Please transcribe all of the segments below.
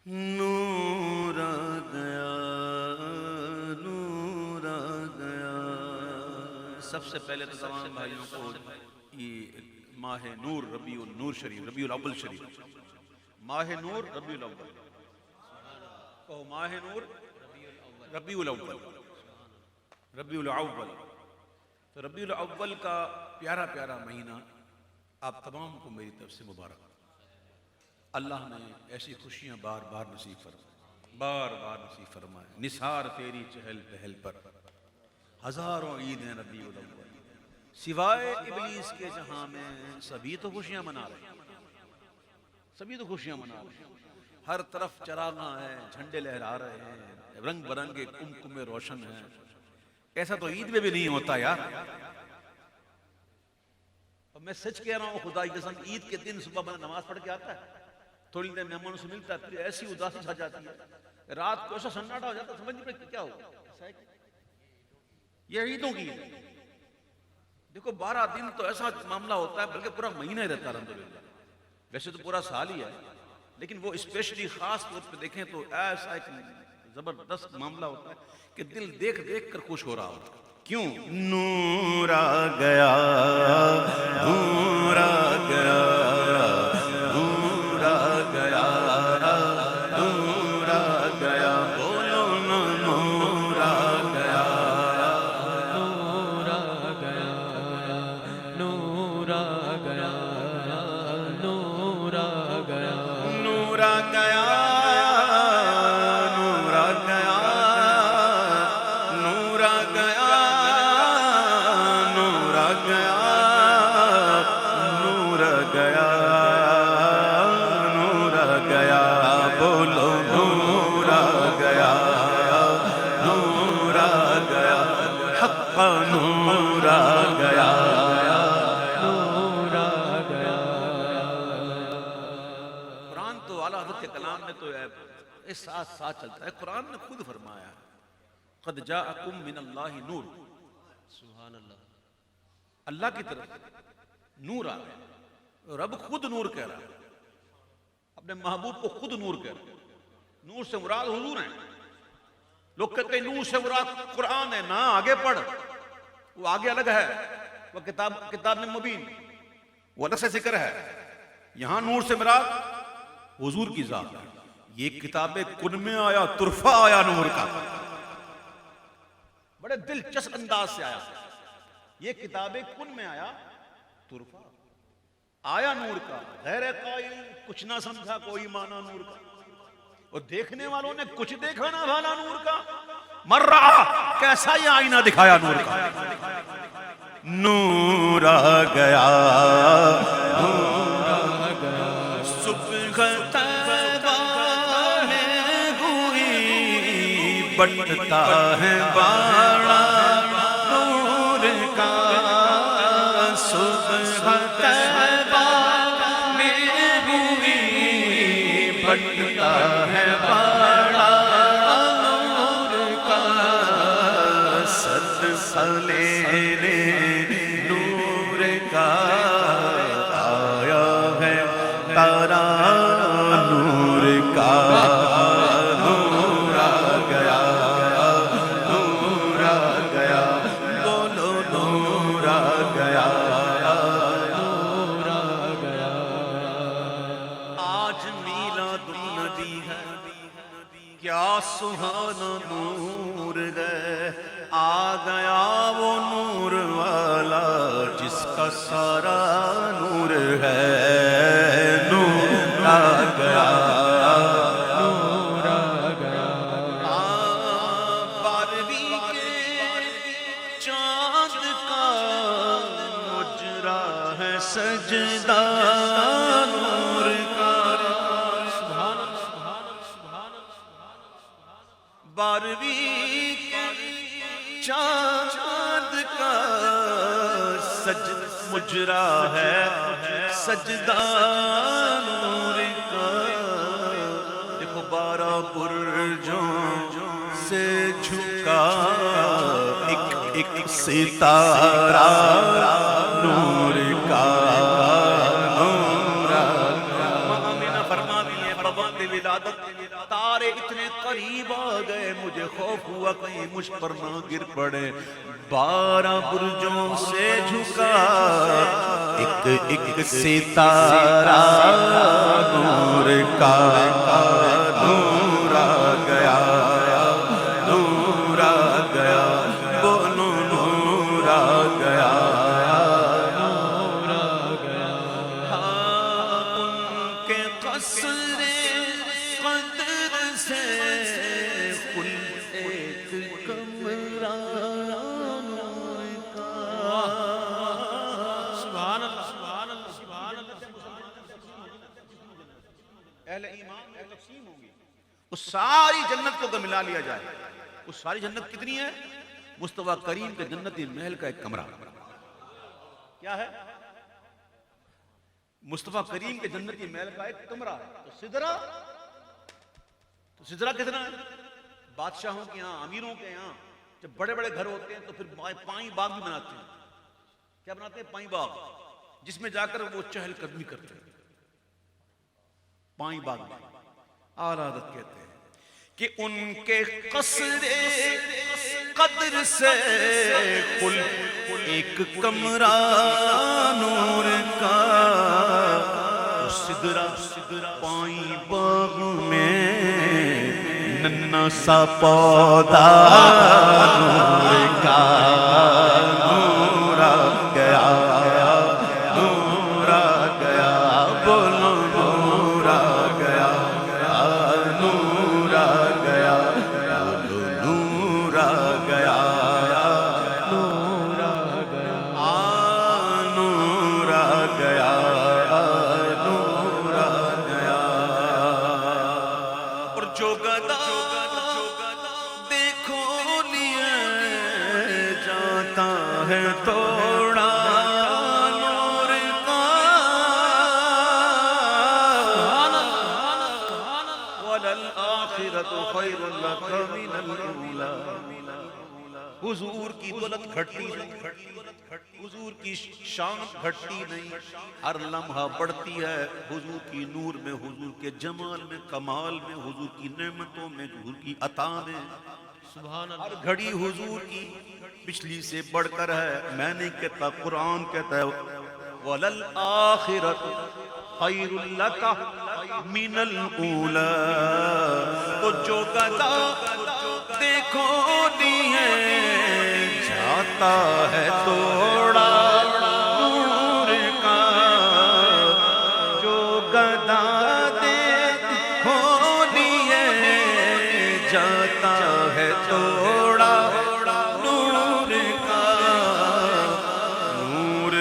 نور آ گیا، نور آ گیا۔ سب سے پہلے تو تمام بھائیوں کو یہ ماہ نور ربیع النور شریف، ربیع الاول شریف، ماہ نور ربیع الاول، کہو ماہ نور ربیع الاول، ربیع الاول۔ تو ربیع الاول کا پیارا پیارا مہینہ آپ تمام کو میری طرف سے مبارک۔ اللہ نے ایسی خوشیاں بار بار نصیب فرمائے، بار بار نصیب فرمائے۔ نثار تیری چہل پہل پر ہزاروں عید ہیں ربیع الاول، سوائے ابلیس کے جہاں میں سبھی تو خوشیاں منا رہے ہیں، سبھی تو خوشیاں منا رہے ہیں۔ ہر طرف چراغاں ہیں، جھنڈے لہرا رہے ہیں، رنگ برنگے کمکمے روشن ہیں۔ ایسا تو عید میں بھی نہیں ہوتا یار۔ اور میں سچ کہہ رہا ہوں خدا کی قسم، عید کے دن صبح میں نماز پڑھ کے آتا ہے، تھوڑی دیر مہمانوں سے ملتا ہے، پھر ایسی اداسی چھا جاتی ہے، رات کو ایسا سناٹا ہو جاتا ہے، سمجھ نہیں پڑتی کیا ہو۔ یہ عیدوں کی ہے۔ دیکھو 12 دن تو ایسا معاملہ ہوتا ہے، بلکہ پورا مہینہ ہی رہتا ہے الحمدللہ۔ ویسے تو پورا سال ہی ہے، لیکن وہ اسپیشلی خاص طور پہ دیکھیں تو ایسا ایک زبردست معاملہ ہوتا ہے کہ دل دیکھ دیکھ کر خوش ہو رہا ہوتا ہے۔ کیوں؟ نور آ گیا، نور آ گیا، نور آ گیا، نور آ گیا، بولو نا نور آ گیا، نور آ گیا، نور آ گیا، نور آ گیا، نور آ گیا، نور آ گیا، نور آ گیا، نور آ گیا، نور آ گیا، نور آ گیا، بولو نور آ گیا، نور آ گیا، حق نور آ گیا، نور آ گیا۔ قرآن تو اعلیٰ حضرت کے کلام میں تو اس ساتھ ساتھ چلتا ہے۔ قرآن نے خود فرمایا قد جاءکم من اللہ نور، سبحان اللہ۔ اللہ کی طرف نور آ گیا۔ رب خود نور کہہ رہا ہے، اپنے محبوب کو خود نور کہہ رہا ہے۔ نور سے مراد حضور ہیں۔ لوگ کہتے ہیں نور سے مراد قرآن ہے، نہ آگے پڑھ، وہ آگے الگ ہے، وہ کتاب میں مبین، وہ الگ سے ذکر ہے۔ یہاں نور سے مراد حضور کی ذات ہے۔ یہ کتاب کن میں آیا، طرفہ آیا نور کا، بڑے دلچسپ انداز سے آیا۔ یہ کتاب کن میں آیا، طرفہ آیا نور کا، غیر قائل کچھ نہ سمجھا کوئی معنی نور کا، اور دیکھنے والوں نے کچھ دیکھا نہ بھالا نور کا۔ مر رہا کیسا یہ آئینہ دکھایا نور کا۔ نور آ گیا، نور آ گیا، صبح طیبہ میں ہوئی بٹتا ہے باڑا نور کا، صبح طیبہ میں ہوئی بٹتا ہے باڑا نور کا، صدقہ لینے نور کا آیا ہے تارا نور کا۔ نور آ گیا، نور آ گیا، بولو نور آ گیا، نور آ گیا۔ آج میلاد النبی ہے، کیا سہانا نور ہے۔ آ گیا وہ نور والا جس کا سارا نور ہے۔ نور آ گیا، نور آ گیا، 12ویں کے چاند کا مجرا ہے سجدہ نور کا۔ سبحان اللہ، سبحان اللہ، سبحان اللہ۔ 12ویں کے چاند کا مجرا ہے سجدہ نور کا۔ دیکھو 12 برجوں سے جھکا ایک ایک ستارہ نور کا۔ نور آ گیا۔ فرما دی ہے بوقت ولادت تارے اتنے قریب آ گئے مجھے خوف ہوا کہیں مجھ پر نہ گر پڑے 12 برجوں سے جھکا ایک ایک ستارہ نور کا نور آ گیا نور آ گیا بولو نور آ گیا اہل ایمان میں تقسیم ہوگی اس ساری جنت کو ملا لیا جائے اس ساری جنت کتنی ہے مصطفیٰ کریم کے جنتی محل کا ایک کمرہ کیا ہے مصطفیٰ کریم کے جنتی محل کا ایک کمرہ تو سدرہ کتنا ہے بادشاہوں کے یہاں امیروں کے یہاں جب بڑے بڑے گھر ہوتے ہیں تو پھر پائیں باغ بھی بناتے ہیں کیا بناتے ہیں پائیں باغ جس میں جا کر وہ چہل قدمی کرتے ہیں پائیں باغ میں اعلیٰ حضرت کہتے ہیں کہ ان کے قصر قدر سے کل ایک کمرہ نور کا سدرہ پائیں باغ میں ننا سا پودا نور کا نور آ گیا نور آ گیا بولو نور آ گیا نور آ گیا نور آ گیا نور آ گیا نور آ گیا نور آ گیا اور جو گدا دیکھو لیے جاتا ہے توڑا نور کا وَلَلْآخِرَةُ خَيْرٌ لَكَ مِنَ الْأُولَى حضور کی دولت گھٹتی نہیں حضور کی شان گھٹتی نہیں ہر لمحہ بڑھتی ہے حضور کی نور میں حضور کے جمال میں کمال میں حضور کی نعمتوں میں حضور کی عطا میں ہر گھڑی حضور کی پچھلی سے بڑھ کر ہے میں نہیں کہتا قرآن کہتا ہے وَلَلْآخِرَةُ خَيْرٌ لَكَ مِنَ الْأُولَى تو جو گدا دیکھو لیے جاتا ہے توڑا نور کا جو گدا دیکھو لیے جاتا ہے توڑا نور کا نور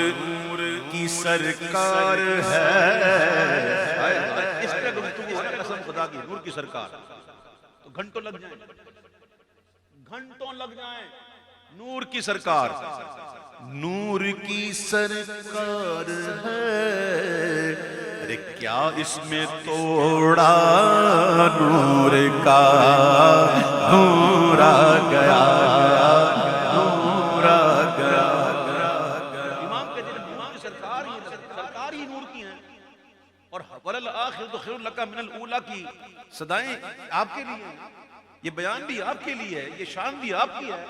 کی سرکار ہے اس پہ گفتگو ہے قسم خدا کی نور کی سرکار تو گھنٹوں لگ جائیں نور کی سرکار نور کی سرکار ہے ارے کیا اس میں توڑا نور کا نور آ گیا نور آ گیا امام کہتے ہیں نور کی سرکار ہی نور کی ہیں اور وَلَلْآخِرَةُ خَيْرٌ لَكَ مِنَ الْأُولَى کی صدائیں آپ کے لیے ہیں یہ بیان بھی آپ کے لیے ہے یہ شان بھی آپ کی ہے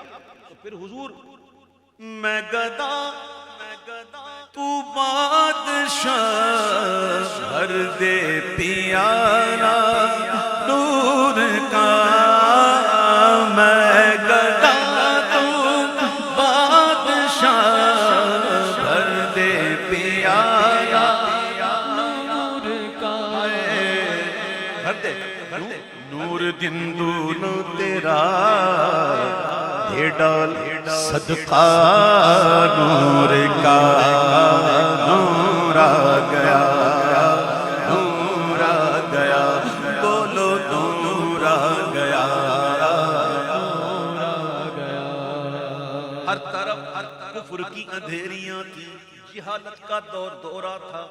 تو پھر حضور میں گدا تو بادشاہ بھر دے پیالہ نور کا میں گدا تو بادشاہ بھر دے پیالہ نور کا بھر دے نور دن دونوں تیرا دے ڈال صدقہ نور کا نور آ گیا نور آ گیا بولو نور آ گیا نور آ گیا ہر طرف کفر کی اندھیریاں تھی جہالت کا دورہ تھا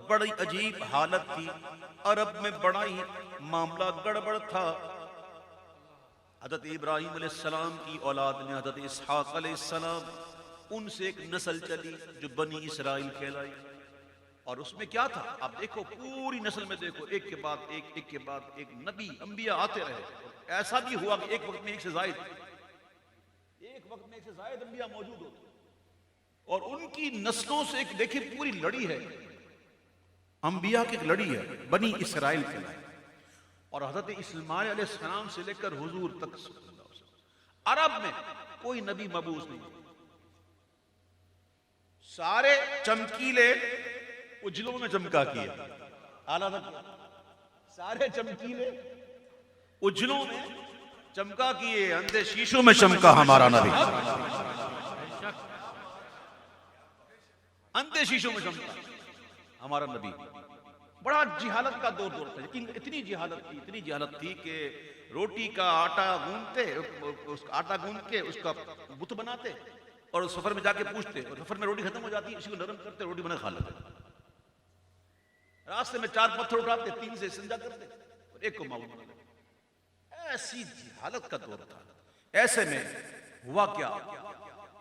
بڑی عجیب حالت تھی عرب میں بڑا ہی معاملہ گڑبڑ تھا حضرت ابراہیم علیہ السلام کی اولاد میں حضرت اسحاق علیہ السلام ان سے ایک نسل چلی جو بنی اسرائیل کہلائی اور اس میں کیا تھا؟ آپ دیکھو پوری نسل میں دیکھو، ایک کے بعد ایک، ایک کے بعد ایک نبی انبیاء آتے رہے. ایسا بھی ہوا کہ ایک وقت میں ایک سے زائد انبیاء موجود ہوتے، اور ان کی نسلوں سے ایک دیکھیں پوری لڑی ہے، انبیاء کی ایک لڑی ہے بنی اسرائیل کے لئے. اور حضرت اسماعیل علیہ السلام سے لے کر حضور تک عرب میں کوئی نبی مبعوث نہیں. سارے چمکیلے اجلوں میں چمکا کیے، اعلیٰ سارے چمکیلے اجلوں میں چمکا کیے، اندھے شیشوں میں چمکا ہمارا نبی، اندھے شیشوں میں چمکا ہمارا نبی. بڑا جہالت کا دور تھا، لیکن اتنی جہالت تھی کہ روٹی کا آٹا گوندھ کے اس کا بت بناتے، اور سفر میں جا کے پوچھتے، اور سفر میں روٹی ختم ہو جاتی، اسی کو نرم کرتے، روٹی بنا کھا لیتے. راستے میں 4 پتھر اٹھاتے، 3 سے استنجا کرتے اور 1 کو معبود بنا لیتے. ایسی جہالت کا دور تھا. ایسے میں ہوا کیا؟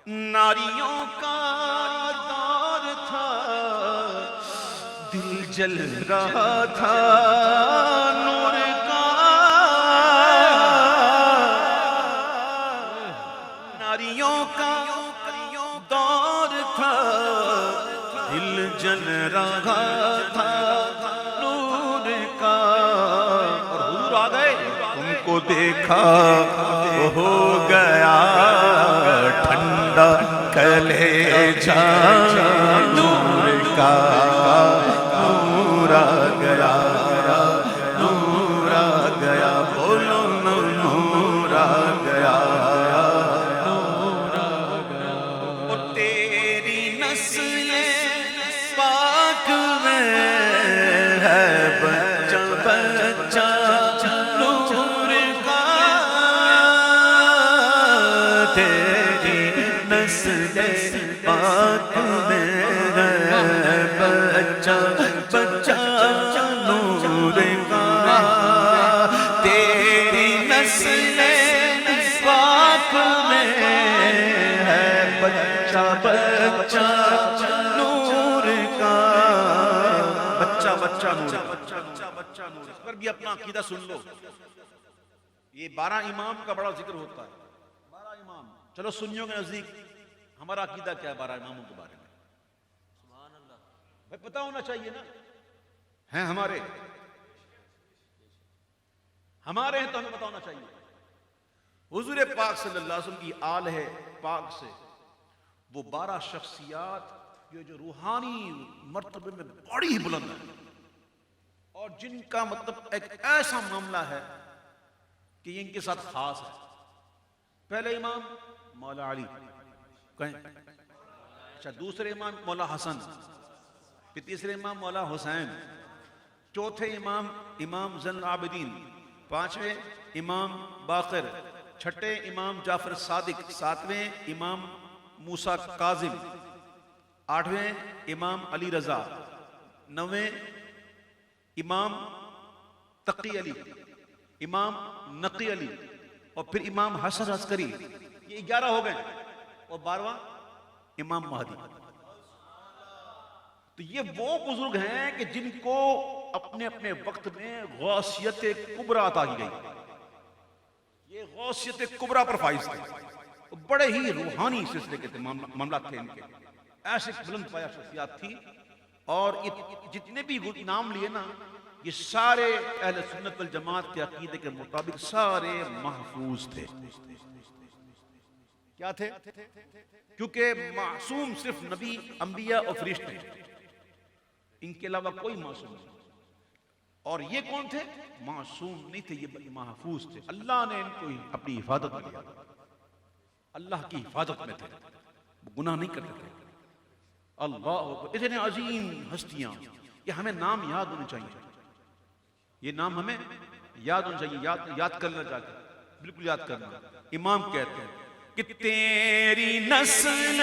ناریوں کا دور تھا، دل جل رہا تھا نور کا. ناریوں کا دور تھا، دل جل رہا تھا نور کا. اور حضور آ گئے، تم کو دیکھا ہو گیا ٹھنڈا کلیجہ نور کا. نور آ گیا، نور آ گیا، بولو نور آ گیا. اور تیری نسل پاک میں ہے بچہ بچہ نور کا. تیری نسل پاک میں ہے بچہ بچہ نور کا. تیری نسل پاک میں ہے بچہ بچہ نور کا. بچہ بچہ نور. اس پر بھی اپنا عقیدہ سن لو. یہ 12 امام کا بڑا ذکر ہوتا ہے. 12 امام، چلو سنیوں کے نزدیک ہمارا عقیدہ کیا ہے 12 اماموں کے بارے میں؟ بھائی پتہ ہونا چاہیے نا. ہیں ہمارے ہیں تو ہمیں پتہ ہونا چاہیے. حضور پاک صلی اللہ علیہ وسلم کی آل ہے پاک سے وہ 12 شخصیات جو روحانی مرتبے میں بڑی ہی بلند ہیں، اور جن کا مطلب ایک ایسا معاملہ ہے کہ یہ ان کے ساتھ خاص ہے. پہلے امام مولا علی کہیں، اچھا دوسرے امام مولا حسن، پھر تیسرے امام مولا حسین، چوتھے امام زین العابدین، 5ویں امام باقر، 6ٹھے امام جعفر صادق، 7ویں امام موسیٰ کاظم، 8ویں امام علی رضا، 9ویں امام تقی علی، امام نقی علی، اور پھر امام حسن عسکری. یہ 11 ہو گئے، اور 12واں امام مہدی. تو یہ وہ بزرگ ہیں کہ جن کو اپنے اپنے وقت میں غوثیت کبریٰ عطا کی گئی. یہ غوثیت کبریٰ پر فائز تھے، بڑے ہی روحانی سلسلے کے تھے، معاملات تھے ان کے. ایسے بلند پایہ شخصیات تھی، اور جتنے بھی نام لیے نا یہ سارے اہل سنت والجماعت کے عقیدے کے مطابق سارے محفوظ تھے. کیا تھے؟ کیونکہ معصوم صرف نبی، انبیاء اور فرشتے ہیں، ان کے علاوہ کوئی معصوم نہیں. اور یہ کون تھے؟ معصوم نہیں تھے، یہ محفوظ تھے. اللہ نے ان کو اپنی حفاظت میں لیا، اللہ کی حفاظت میں تھے، وہ گناہ نہیں کرتے تھے. اللہ اتنے عظیم ہستیاں، یہ ہمیں نام یاد ہونے چاہیے. یہ نام ہمیں یاد ہونا چاہیے، یاد کرنا چاہیے، بالکل یاد کرنا. امام کہتے ہیں کہ تیری نسل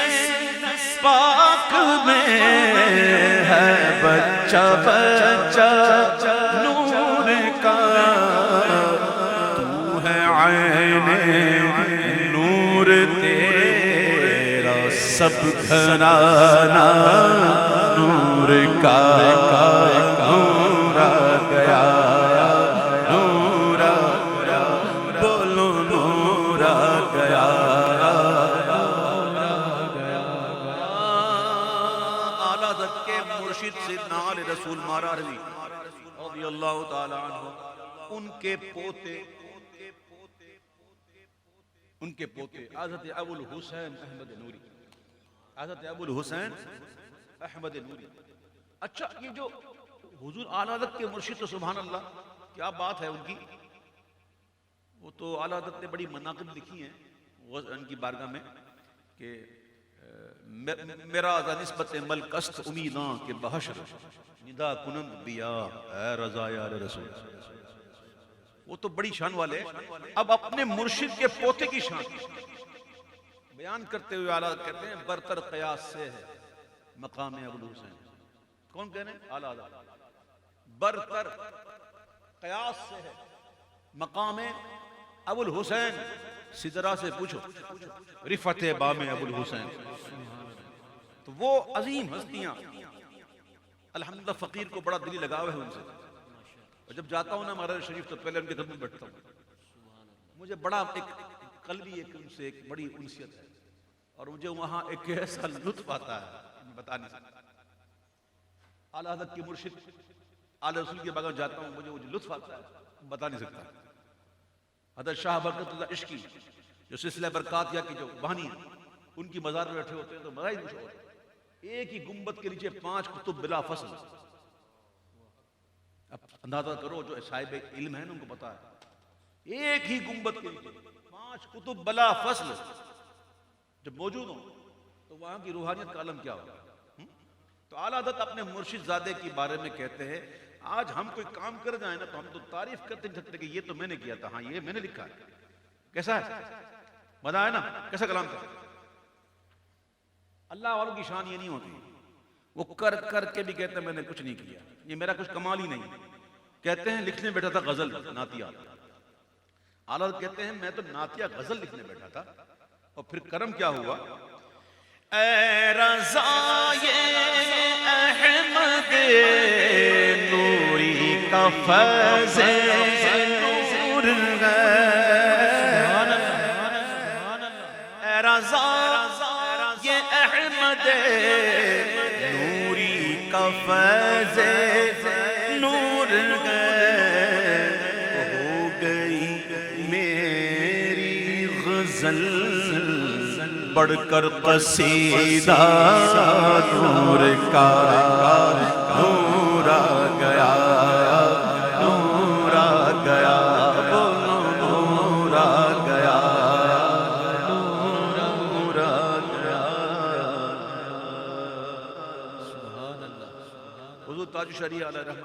پاک میں ہے بچہ بچہ نور کا. تو ہے عین نور تیرا سب گھرانہ نور نور کا نور آ گیا، نور آ گیا، بولو نور آ گیا، اعلیٰ حضرت کے مرشد سیدنا علی رسول مارا رضی اللہ تعالی عنہ، ان کے پوتے حضرت ابو الحسین احمد نوری، حضرت ابو الحسین احمد نوری۔ اچھا یہ جو حضور اعلیٰ حضرت کے مرشد، تو سبحان اللہ کیا بات ہے ان کی، وہ تو اعلیٰ حضرت نے بڑی مناقب لکھی ہیں ان کی بارگاہ میں کہ میرا نسبت ملک است امیداں کے بحشر ندا کنند بیا اے رضا یا رسول، وہ تو بڑی شان والے ہیں۔ اب اپنے مرشد کے پوتے کی شان بیان کرتے ہوئے اعلیٰ کہتے ہیں برتر قیاس سے ہے مقام ابو الحسین۔ کون کہہ رہے ہیں؟ اعلیٰ برتر قیاس سے ہے مقام ابو الحسین، سدرا سے پوچھو رفعت بام ابو الحسین۔ تو وہ عظیم ہستیاں، الحمدللہ فقیر کو بڑا دلی لگاؤ ہے ان سے، اور جب جاتا ہوں نا مہاراج شریف تو پہلے ان کے خدمت میں بیٹھتا ہوں، مجھے بڑا ایک قلبی ایک ان سے ایک بڑی انسیت ہے، اور مجھے وہاں ایک ایسا لطف آتا ہے بتا نہیں سکتا۔ اعلیٰ حضرت کی مرشد اعلیٰ رسول کے بغیر جاتا ہوں، مجھے لطف آتا ہے بتا نہیں سکتا۔ حضرت شاہ برکت اللہ عشقی جو سلسلہ برکاتیہ کی جو بانی ہیں، ان کی مزار میں بیٹھے ہوتے ہیں تو مزہ ہی مشہور ہے، ایک ہی گنبد کے نیچے 5 کتب بلا فصل۔ اب اندازہ کرو جو صاحب علم ہے نا ان کو پتا ہے، ایک ہی گنبد کے نیچے 5 کتب بلا فصل جب موجود ہوں تو وہاں کی روحانیت کا عالم کیا ہوگا۔ تو اعلیٰ حضرت اپنے مرشد زادے کے بارے میں کہتے ہیں آج ہم کوئی کام کر جائیں نا تو ہم تو تعریف کرتے نہیں سکتے کہ یہ تو میں نے کیا تھا، ہاں یہ میں نے لکھا ہے۔ کیسا ہے؟ مزہ ہے نا؟ کیسا کلام تھا؟ اللہ والوں کی شان یہ نہیں ہوتی، وہ کر کر کے بھی کہتے ہیں میں نے کچھ نہیں کیا، یہ میرا کچھ کمال ہی نہیں۔ کہتے ہیں لکھنے بیٹھا تھا غزل نعتیات، اعلیٰ کہتے ہیں میں تو نعتیہ غزل لکھنے بیٹھا تھا، اور پھر کرم کیا ہوا، اے رضائے احمد نوری کا فیض نور ہے، اے رضائے احمد نوری کا فیض نور ہے، ہو گئی میری غزل بڑھ کر قصیدہ نور کا نور آ گیا، نور آ گیا، نور آ گیا، نور آ گیا۔ حضور تاج شریعہ علیہ رحمت